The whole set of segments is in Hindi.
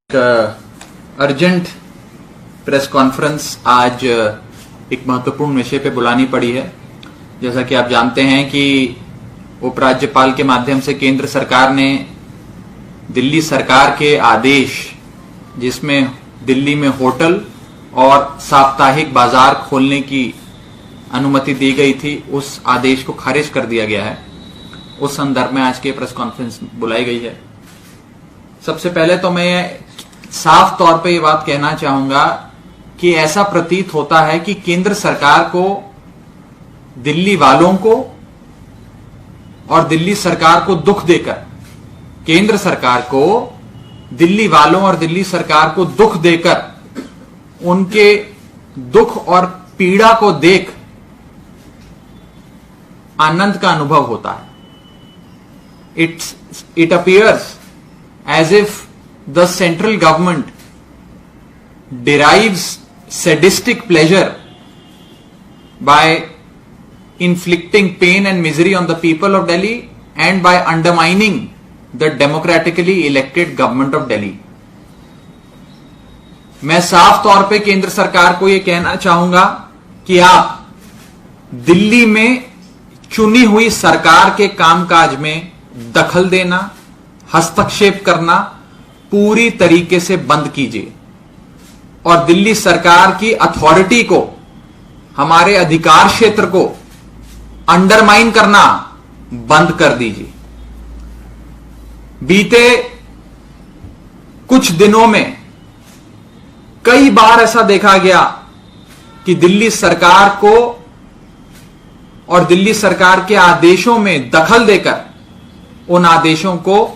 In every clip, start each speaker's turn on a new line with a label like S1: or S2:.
S1: अर्जेंट प्रेस कॉन्फ्रेंस आज एक महत्वपूर्ण विषय पे बुलानी पड़ी है। जैसा कि आप जानते हैं कि उपराज्यपाल के माध्यम से केंद्र सरकार ने दिल्ली सरकार के आदेश, जिसमें दिल्ली में होटल और साप्ताहिक बाजार खोलने की अनुमति दी गई थी, उस आदेश को खारिज कर दिया गया है। उस संदर्भ में आज की प्रेस कॉन्फ्रेंस बुलाई गई है। सबसे पहले तो मैं साफ तौर पे ये बात कहना चाहूंगा कि ऐसा प्रतीत होता है कि केंद्र सरकार को दिल्ली वालों को और दिल्ली सरकार को दुख देकर, केंद्र सरकार को दिल्ली वालों और दिल्ली सरकार को दुख देकर, उनके दुख और पीड़ा को देख आनंद का अनुभव होता है। It appears as if the central government derives sadistic pleasure by inflicting pain and misery on the people of Delhi and by undermining the democratically elected government of Delhi. मैं साफ तौर पे केंद्र सरकार को यह कहना चाहूंगा कि आप दिल्ली में चुनी हुई सरकार के कामकाज में दखल देना, हस्तक्षेप करना पूरी तरीके से बंद कीजिए और दिल्ली सरकार की अथॉरिटी को, हमारे अधिकार क्षेत्र को अंडरमाइन करना बंद कर दीजिए। बीते कुछ दिनों में कई बार ऐसा देखा गया कि दिल्ली सरकार को और दिल्ली सरकार के आदेशों में दखल देकर उन आदेशों को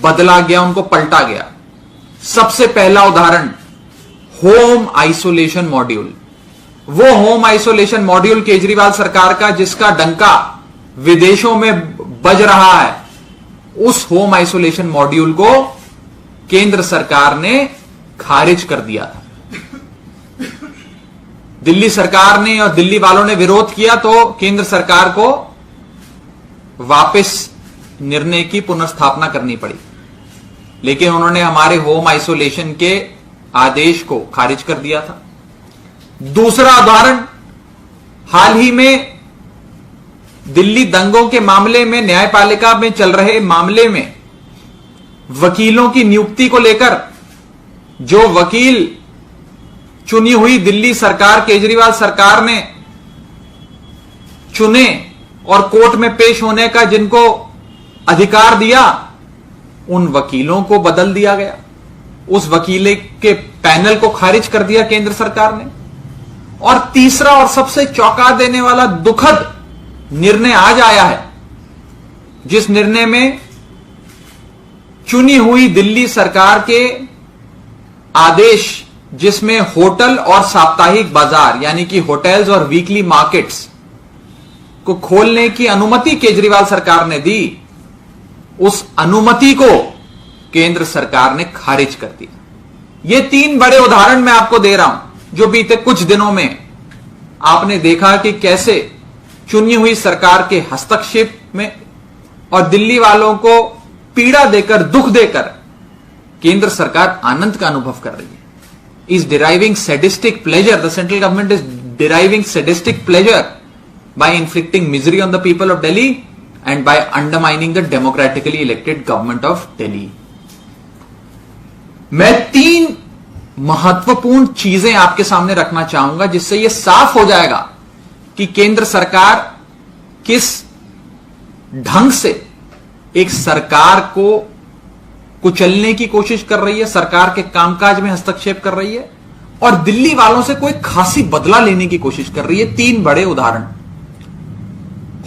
S1: बदला गया, उनको पलटा गया। सबसे पहला उदाहरण होम आइसोलेशन मॉड्यूल। वो होम आइसोलेशन मॉड्यूल केजरीवाल सरकार का, जिसका डंका विदेशों में बज रहा है, उस होम आइसोलेशन मॉड्यूल को केंद्र सरकार ने खारिज कर दिया था। दिल्ली सरकार ने और दिल्ली वालों ने विरोध किया तो केंद्र सरकार को वापस निर्णय की पुनर्स्थापना करनी पड़ी, लेकिन उन्होंने हमारे होम आइसोलेशन के आदेश को खारिज कर दिया था। दूसरा उदाहरण, हाल ही में दिल्ली दंगों के मामले में, न्यायपालिका में चल रहे मामले में वकीलों की नियुक्ति को लेकर जो वकील चुनी हुई दिल्ली सरकार, केजरीवाल सरकार ने चुने और कोर्ट में पेश होने का जिनको अधिकार दिया, उन वकीलों को बदल दिया गया। उस वकील के पैनल को खारिज कर दिया केंद्र सरकार ने। और तीसरा और सबसे चौंका देने वाला दुखद निर्णय आज आया है, जिस निर्णय में चुनी हुई दिल्ली सरकार के आदेश, जिसमें होटल और साप्ताहिक बाजार यानी कि होटल्स और वीकली मार्केट्स को खोलने की अनुमति केजरीवाल सरकार ने दी, उस अनुमति को केंद्र सरकार ने खारिज कर दिया। ये तीन बड़े उदाहरण मैं आपको दे रहा हूं, जो बीते कुछ दिनों में आपने देखा कि कैसे चुनी हुई सरकार के हस्तक्षेप में और दिल्ली वालों को पीड़ा देकर, दुख देकर केंद्र सरकार आनंद का अनुभव कर रही है। Is deriving sadistic pleasure. The central government is deriving sadistic pleasure by inflicting misery on the people of Delhi and by undermining the democratically elected government of Delhi. मैं तीन महत्वपूर्ण चीजें आपके सामने रखना चाहूंगा, जिससे यह साफ हो जाएगा कि केंद्र सरकार किस ढंग से एक सरकार को कुचलने की कोशिश कर रही है, सरकार के कामकाज में हस्तक्षेप कर रही है और दिल्ली वालों से कोई खासी बदला लेने की कोशिश कर रही है। तीन बड़े उदाहरण,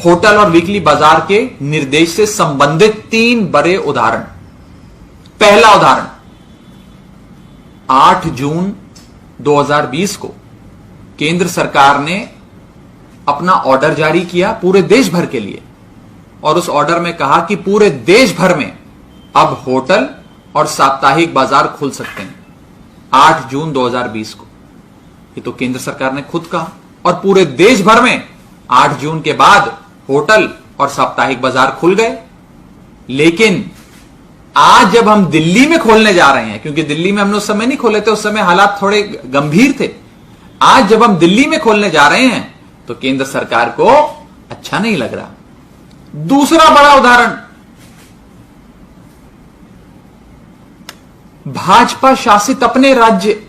S1: होटल और वीकली बाजार के निर्देश से संबंधित तीन बड़े उदाहरण। पहला उदाहरण, 8 जून 2020 को केंद्र सरकार ने अपना ऑर्डर जारी किया पूरे देश भर के लिए, और उस ऑर्डर में कहा कि पूरे देश भर में अब होटल और साप्ताहिक बाजार खुल सकते हैं। 8 जून 2020 को ये तो केंद्र सरकार ने खुद कहा, और पूरे देश भर में 8 जून के बाद होटल और साप्ताहिक बाजार खुल गए। लेकिन आज जब हम दिल्ली में खोलने जा रहे हैं, क्योंकि दिल्ली में हमने उस समय नहीं खोले थे, उस समय हालात थोड़े गंभीर थे, आज जब हम दिल्ली में खोलने जा रहे हैं तो केंद्र सरकार को अच्छा नहीं लग रहा। दूसरा बड़ा उदाहरण, भाजपा शासित अपने राज्य,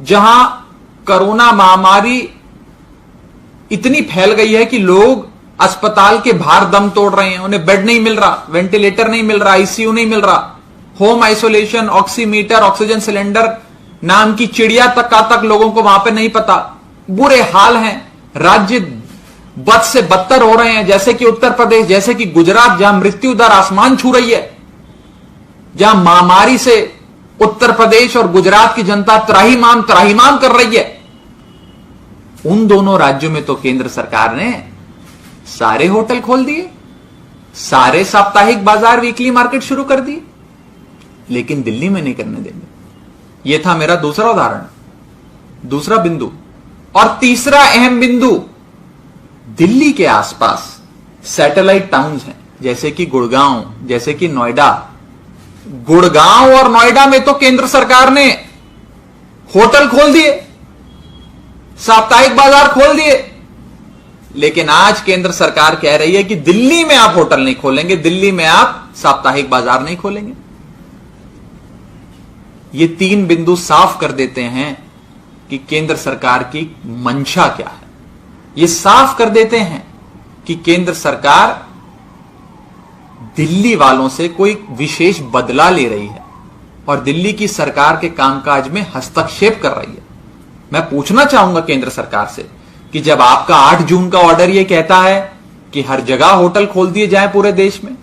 S1: जहां कोरोना महामारी इतनी फैल गई है कि लोग अस्पताल के बाहर दम तोड़ रहे हैं, उन्हें बेड नहीं मिल रहा, वेंटिलेटर नहीं मिल रहा, आईसीयू नहीं मिल रहा, home isolation, oximeter, oxygen cylinder नाम की चिड़िया तक लोगों को वहां पे नहीं पता। बुरे हाल हैं, राज्य बद से बदतर हो रहे हैं, जैसे कि उत्तर प्रदेश, जैसे कि गुजरात, जहां मृत्यु दर आसमान छू रही है, जहां महामारी से उत्तर प्रदेश और गुजरात की जनता त्राहिमाम कर रही है। उन दोनों राज्यों में तो केंद्र सरकार ने सारे होटल खोल दिए, सारे साप्ताहिक बाजार, वीकली मार्केट शुरू कर दिए, लेकिन दिल्ली में नहीं करने देंगे। यह था मेरा दूसरा उदाहरण, दूसरा बिंदु। और तीसरा अहम बिंदु, दिल्ली के आसपास सैटेलाइट टाउन्स हैं, जैसे कि गुड़गांव, जैसे कि नोएडा। गुड़गांव और नोएडा में तो केंद्र सरकार ने होटल खोल दिए, साप्ताहिक बाजार खोल दिए, लेकिन आज केंद्र सरकार कह रही है कि दिल्ली में आप होटल नहीं खोलेंगे, दिल्ली में आप साप्ताहिक बाजार नहीं खोलेंगे। ये तीन बिंदु साफ कर देते हैं कि केंद्र सरकार की मंशा क्या है। ये साफ कर देते हैं कि केंद्र सरकार दिल्ली वालों से कोई विशेष बदला ले रही है और दिल्ली की सरकार के कामकाज में हस्तक्षेप कर रही है। मैं पूछना चाहूंगा केंद्र सरकार से कि जब आपका 8 जून का ऑर्डर यह कहता है कि हर जगह होटल खोल दिए जाएं पूरे देश में,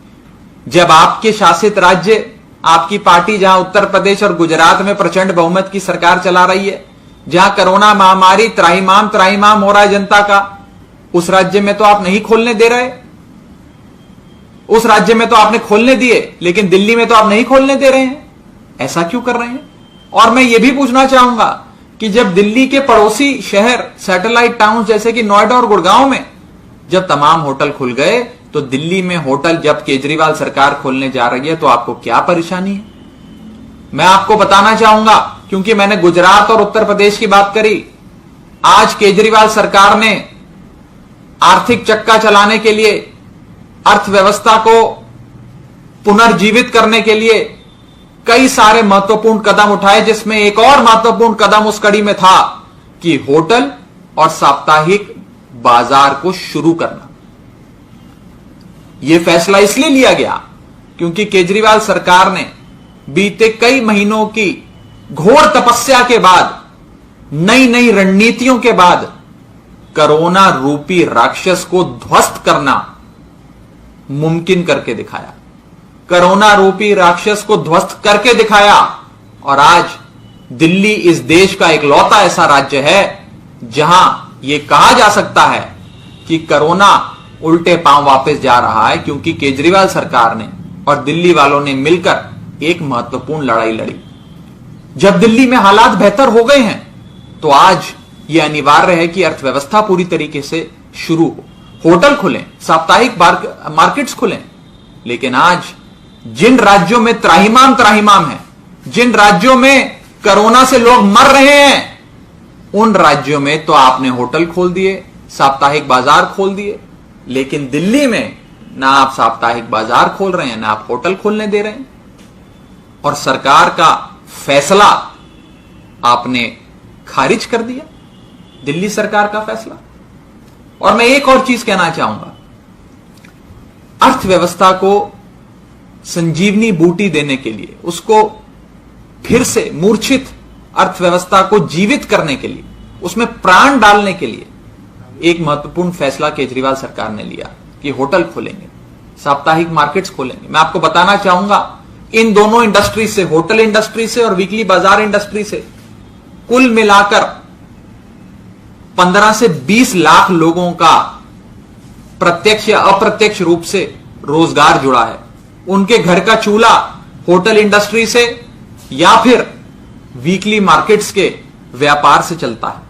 S1: जब आपके शासित राज्य, आपकी पार्टी जहां उत्तर प्रदेश और गुजरात में प्रचंड बहुमत की सरकार चला रही है, जहां कोरोना महामारी त्राहिमाम हो रहा है जनता का, उस राज्य में तो आप नहीं खोलने दे रहे। उस राज्य में तो आपने खोलने दिए, लेकिन दिल्ली में तो आप नहीं खोलने दे रहे हैं। ऐसा क्यों कर रहे हैं? और मैं यह भी पूछना चाहूंगा कि जब दिल्ली के पड़ोसी शहर, सैटेलाइट टाउन जैसे कि नोएडा और गुड़गांव में जब तमाम होटल खुल गए, तो दिल्ली में होटल जब केजरीवाल सरकार खोलने जा रही है तो आपको क्या परेशानी है? मैं आपको बताना चाहूंगा, क्योंकि मैंने गुजरात और उत्तर प्रदेश की बात करी। आज केजरीवाल सरकार ने आर्थिक चक्का चलाने के लिए, अर्थव्यवस्था को पुनर्जीवित करने के लिए कई सारे महत्वपूर्ण कदम उठाए, जिसमें एक और महत्वपूर्ण कदम उस कड़ी में था कि होटल और साप्ताहिक बाजार को शुरू करना। यह फैसला इसलिए लिया गया क्योंकि केजरीवाल सरकार ने बीते कई महीनों की घोर तपस्या के बाद, नई नई रणनीतियों के बाद कोरोना रूपी राक्षस को ध्वस्त करना मुमकिन करके दिखाया। कोरोना रूपी राक्षस को ध्वस्त करके दिखाया और आज दिल्ली इस देश का इकलौता ऐसा राज्य है जहां यह कहा जा सकता है कि कोरोना उल्टे पांव वापस जा रहा है, क्योंकि केजरीवाल सरकार ने और दिल्ली वालों ने मिलकर एक महत्वपूर्ण लड़ाई लड़ी। जब दिल्ली में हालात बेहतर हो गए हैं तो आज यह अनिवार्य है कि अर्थव्यवस्था पूरी तरीके से शुरू हो, होटल खुलें, साप्ताहिक मार्केट्स खुलें। लेकिन आज जिन राज्यों में त्राहिमाम है, जिन राज्यों में कोरोना से लोग मर रहे हैं, उन राज्यों में तो आपने होटल खोल दिए, साप्ताहिक बाजार खोल दिए, लेकिन दिल्ली में ना आप साप्ताहिक बाजार खोल रहे हैं, ना आप होटल खोलने दे रहे हैं। और सरकार का फैसला आपने खारिज कर दिया, दिल्ली सरकार का फैसला। और मैं एक और चीज कहना चाहूंगा, अर्थव्यवस्था को संजीवनी बूटी देने के लिए, उसको फिर से मूर्छित अर्थव्यवस्था को जीवित करने के लिए, उसमें प्राण डालने के लिए एक महत्वपूर्ण फैसला केजरीवाल सरकार ने लिया कि होटल खोलेंगे, साप्ताहिक मार्केट्स खोलेंगे। मैं आपको बताना चाहूंगा, इन दोनों इंडस्ट्री से, होटल इंडस्ट्री से और वीकली बाजार इंडस्ट्री से कुल मिलाकर 15 से 20 लाख लोगों का प्रत्यक्ष या अप्रत्यक्ष रूप से रोजगार जुड़ा है। उनके घर का चूल्हा होटल इंडस्ट्री से या फिर वीकली मार्केट्स के व्यापार से चलता है।